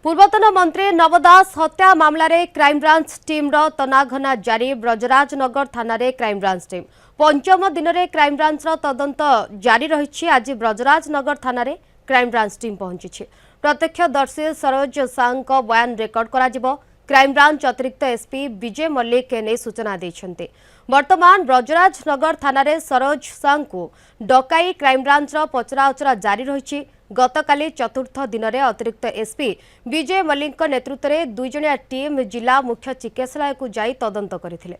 पूर्वतन मंत्री नव दास हत्या मामला रे क्राइमब्रांच टीम रो तनाघना जारी। ब्रजराजनगर थाना रे क्राइमब्रांच टीम पंचम दिन में क्राइमब्रांच तदंत जारी रही। आज ब्रजराजनगर थाना रे क्राइमब्रांच टीम पहुंची। प्रत्यक्षदर्शी सरोज सांग बयान रेकर्ड करा। क्राइमब्रांच अतिरिक्त एसपी विजय मल्लिक एने सूचना देछन्ते। वर्तमान ब्रजराजनगर थाना रे सरोज सांग को डकाई क्राइमब्रांच पचराउचरा जारी रही। गतकाली चतुर्थ दिन में अतिरिक्त एसपी विजय मल्लिक नेतृत्व में दुई जणिया टीम जिला मुख्य चिकित्सालय को जाई तदंत करथिले।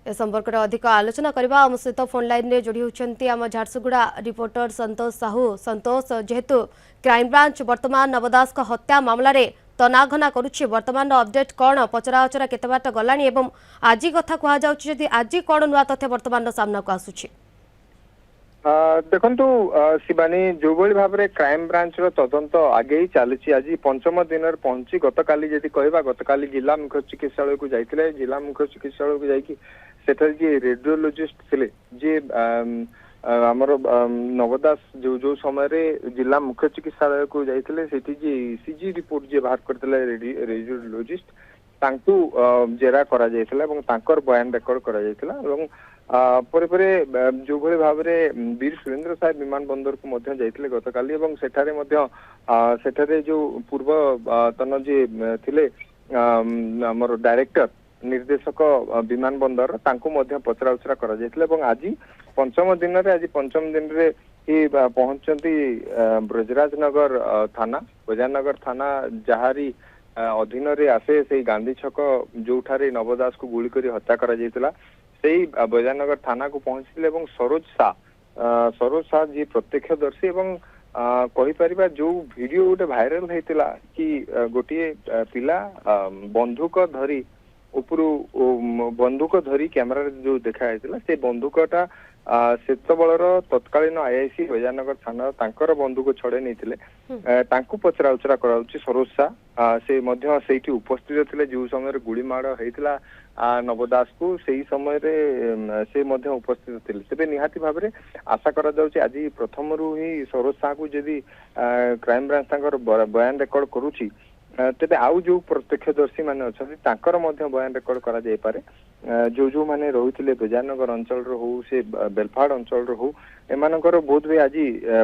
ए संपर्क में अधिक आलोचना करबा आम सहित फोन लाइन में जोड़ी होती आम झारसुगुड़ा रिपोर्टर संतोष साहू। संतोष, जेहेतु क्राइमब्रांच वर्तमान नवदास हत्या मामला रे तनाघना करुछि, वर्तमान अपडेट कौन? पचराउचरा केते बाट गलानी एवं आज कथा कह जाउछि, आज कौन नुआ तथ्य वर्तमान सामना को आसुछि? देखु शिवानी, जो भाई भाव में क्राइमब्रांच तदंत आगे चली आज पंचम दिन पहुंची। गतकाली जदि कहवा गतकाली जिला मुख्य चिकित्सालय को जाइए। जिला मुख्य चिकित्सालय को जाकि जी रेडियोलोजिस्ट थे जी आमर नवदास जो समय जिला मुख्य चिकित्सालय को जाते जी ईसीजी रिपोर्ट जी बाहर करते रेडियोलोजिस्ट जेरा करा बयान रेकर्ड करा। परे परे जो भाई भाव में वीर सुरेंद्र साहेब विमान बंदर को जाइए गतकाली सेठारे जो पूर्वतन जी थिले आमर डायरेक्टर निर्देशक विमान बंदर पचराउचरा करा। आज पंचम दिन में ही पहुंचती ब्रजराजनगर थाना जहारी अधीन रे आसे से गांधी छक जो नवदास को गुली करी हत्या करा जायतिला सेही ब्रजराजनगर थाना को पहुंचले। सरोज शाह जी प्रत्यक्षदर्शी कही परिबा जो वीडियो गोटे भाइराल होता कि गोटे पिला बंदूक धरी कैमरा जो देखा से बंदूकटा सेतबलर तत्कालीन आईआईसी ब्रजराजनगर थाना तांकर बंदूक छड़े नहीं पचराउचरा कराउछि। सरोज शाह से उपस्थित थे जो समय गुड़ीमाड़ होता नवदास को से समय से उपस्थित थे। तेज निहाती भाव में आशा करा आज प्रथम रू ही सरोज शाह को जदि क्राइमब्रांच बयान रेकर्ड करुच्ची तेरे आउ जो प्रत्यक्षदर्शी मैंने अच्छा बयान रेकर्ड करा जाय पारे। जो मैंने रोते ब्रजराजनगर अंचल हो से बेलफाड़ अंचल हो एमानकर बहुत भी आज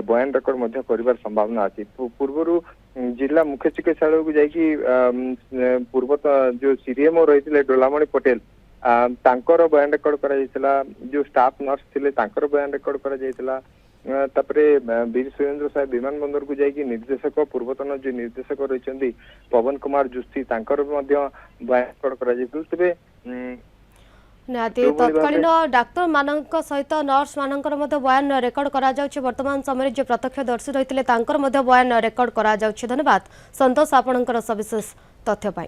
बयान रेकर्ड कर संभावना अच्छी। पूर्व जिला मुख्य चिकित्सालय को जाकि पूर्वत जो सीडीएमओ रही डोलामणि पटेल तांकर बयान रेकर्ड करा। जो स्टाफ नर्स थे तांकर बयान रेकर्ड करा। तापरे वीर सुरेंद्र साहेब विमान बंदर को जाकि निर्देशक पूर्वतन जो निर्देशक रही पवन कुमार जुस्ती तांकर बयान रेकर्ड करा। तेज तत्कालीन डाक्तर मानक सहित नर्स मानकर बयान रेकर्ड करा जाउछि। वर्तमान समय जो प्रत्यक्षदर्शी रही बयान रेकर्ड करा जाउछि। धन्यवाद संतोष आपणकर सविशेष तथ्य पाई।